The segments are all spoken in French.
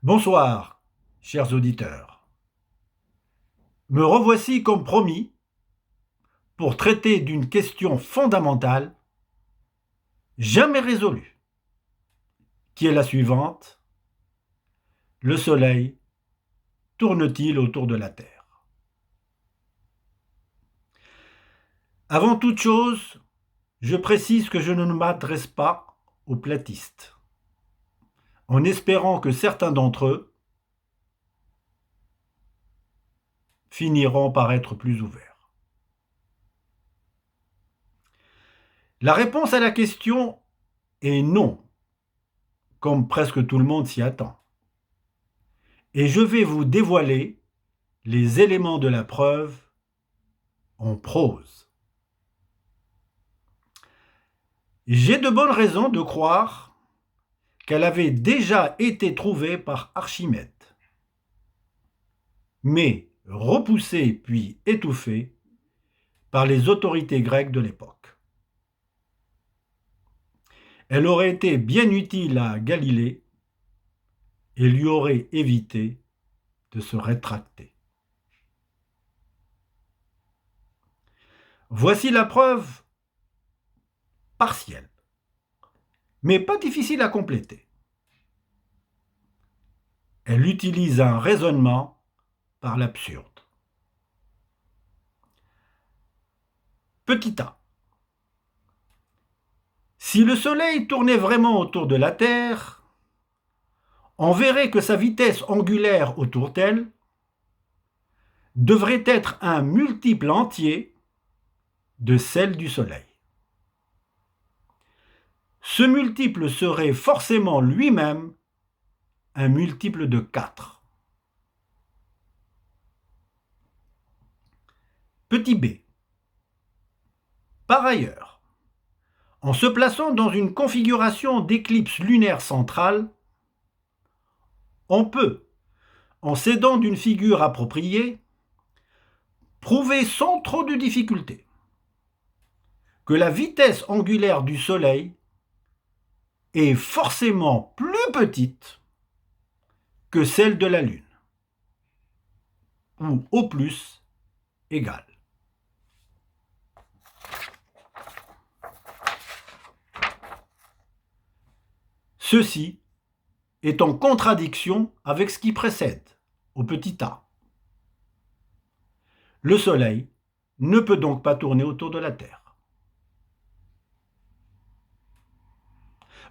Bonsoir, chers auditeurs. Me revoici comme promis pour traiter d'une question fondamentale, jamais résolue, qui est la suivante. Le Soleil tourne-t-il autour de la Terre? Avant toute chose, je précise que je ne m'adresse pas aux platistes, en espérant que certains d'entre eux finiront par être plus ouverts. La réponse à la question est non, comme presque tout le monde s'y attend. Et je vais vous dévoiler les éléments de la preuve en prose. J'ai de bonnes raisons de croire qu'elle avait déjà été trouvée par Archimède, mais repoussée puis étouffée par les autorités grecques de l'époque. Elle aurait été bien utile à Galilée et lui aurait évité de se rétracter. Voici la preuve partielle, mais pas difficile à compléter. Elle utilise un raisonnement par l'absurde. Petit a. Si le Soleil tournait vraiment autour de la Terre, on verrait que sa vitesse angulaire autour d'elle devrait être un multiple entier de celle du Soleil. Ce multiple serait forcément lui-même un multiple de 4. Petit b. Par ailleurs, en se plaçant dans une configuration d'éclipse lunaire centrale, on peut, en s'aidant d'une figure appropriée, prouver sans trop de difficulté que la vitesse angulaire du Soleil est forcément plus petite que celle de la Lune, ou au plus égale. Ceci est en contradiction avec ce qui précède, au petit a. Le Soleil ne peut donc pas tourner autour de la Terre.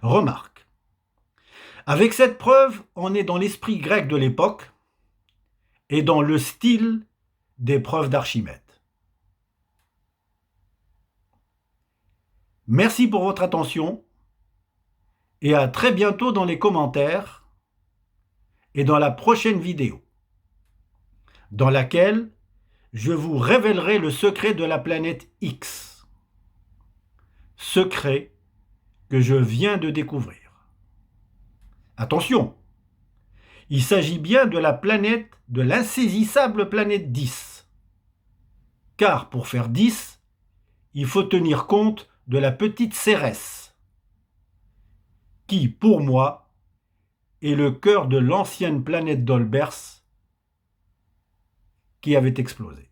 Remarque, avec cette preuve, on est dans l'esprit grec de l'époque et dans le style des preuves d'Archimède. Merci pour votre attention et à très bientôt dans les commentaires et dans la prochaine vidéo, dans laquelle je vous révélerai le secret de la planète X. Secret que je viens de découvrir. Attention, il s'agit bien de la planète, de l'insaisissable planète 10. Car pour faire 10, il faut tenir compte de la petite Cérès, qui, pour moi, est le cœur de l'ancienne planète d'Olbers qui avait explosé.